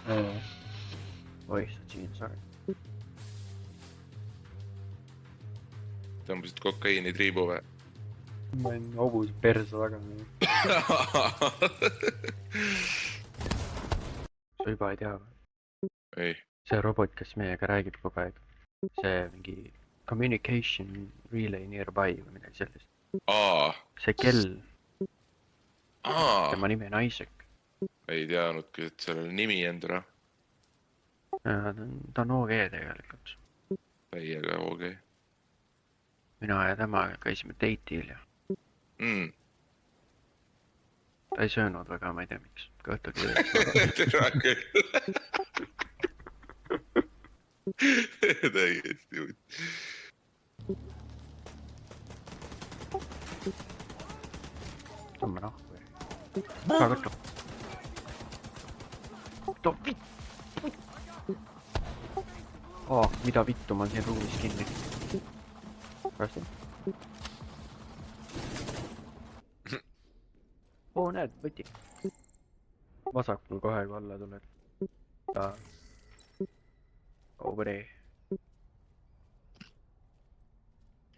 Oi, sa siin, sorry. Tõmbasid kokaiini triibu või? Ma olin hobus perse taga. Sa juba ei tea või? Ei. See robot, kes meiega räägib kogu aeg. See mingi communication relay nearby või midagi sellist. See kell, tema nimi on Isaac. Ei teadnudki, et sellel nimi endale. Ta on OG tegelikult. Täiega OG. Mina ja tema käisime date'il ja ta ei söönud väga, ma ei tea miks. Ka õhtul kirjas. Tere küll. Täiesti juht. Tõmba nahku. Saa võttu. Too vitt. Mida vittu ma siin ruumis kinni. Kas nii? Näed, võti. Vasakul kohe, kui alla tuled. Over.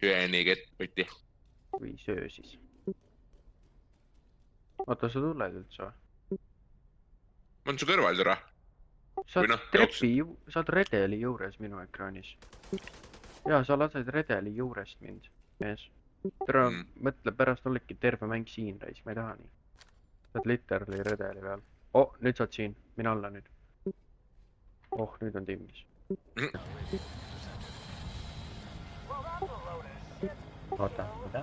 Hüeni kett võti. Või söö siis. Oota, sa tuled üldse või? Ma on su kõrval türa. Sa oled redeli juures minu ekraanis. Jaa, sa lased redeli juurest mind, mees. Tere, mõtle pärast oledki terve mäng siin, reis, ma ei taha nii. Sa oled literally redeli peal. Nüüd saad siin, mine alla nüüd. Nüüd on timmis. Oota, mida?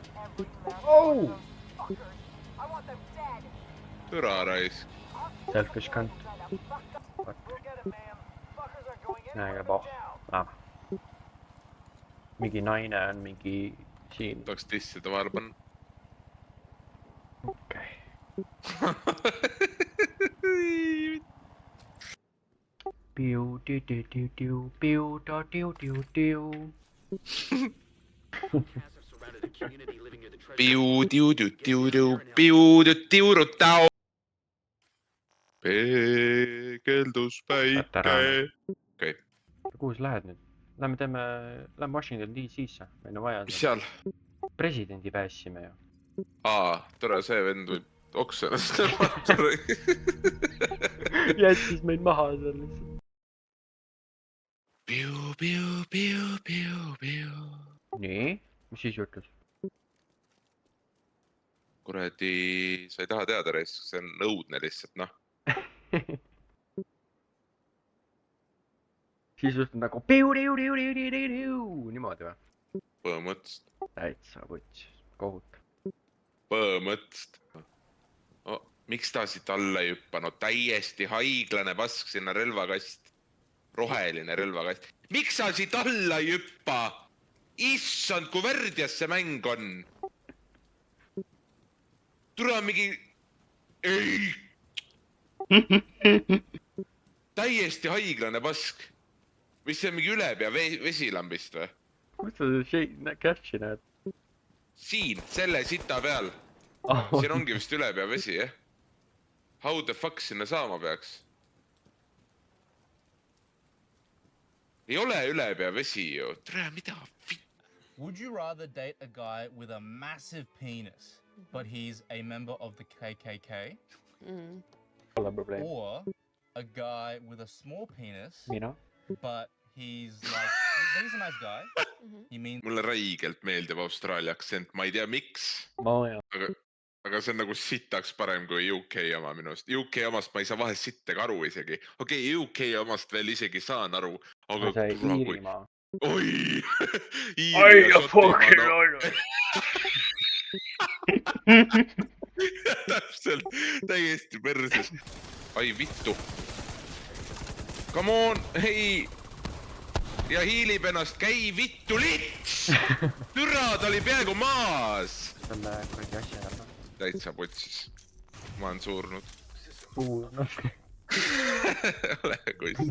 Türa raisk. Selfish cunt. Näega poh. Mingi naine on mingi siin. Tahaks tissida varban. Okei. Piu-diu-diu-diu-diu, piu-da-diu-diu-diu. Piu-diu-diu-diu-diu, peegeldus päike. Okei. Kuhu sa lähed nüüd? Lähme Washington DC-sse, meil on vaja. Mis seal? Presidendi päässime ju. Tore, see vend võib oksenast. Jättis meid maha seal lihtsalt. Piu-piu-piu-piu-piu. Nii, mis siis juhtus? Kuradi, sa ei taha teada reis, see on õudne lihtsalt, noh. Siis just nagu piu-diu-diu-diu-diu-diu, niimoodi või? Põhimõtteliselt. Täitsa võts, kohut. Põhimõtteliselt. Miks ta siit alla ei hüppa? No täiesti haiglane pask sinna relvakast. Roheline relvakast. Miks sa siit alla ei hüppa? Issand, kui värdjas see mäng on. Tule mingi... Ei! Täiesti haiglane pask. Mis see on mingi ülepea vesilambist või? Kus sa seda catch'i näed? Siin, selle sita peal. Siin ongi vist ülepea vesi, jah? How the fuck sinna saama peaks? Ei ole ülepea vesi ju. Tere, mida? Would you rather date a guy with a massive penis, but he's a member of the KKK? Or a guy with a small penis, but he's like, he's a nice guy. Mulle räigelt meeldib Austraalia aktsent, ma ei tea miks. Aga see on nagu sitaks parem kui UK oma minust. UK omast ma ei saa vahest sittega aru isegi. Okei, UK omast veel isegi saan aru. Ma sai Iirimaa. Oi! Oi, fucking on! Täpselt, täiesti perses. Ai vittu. Come on, hei! Ja hiilib ennast, käi vittu lits! Türa, ta oli peaaegu maas! Selle kuradi asja jälle. Täitsa potsis. Ma olen surnud. Suurnud. Ole kuist.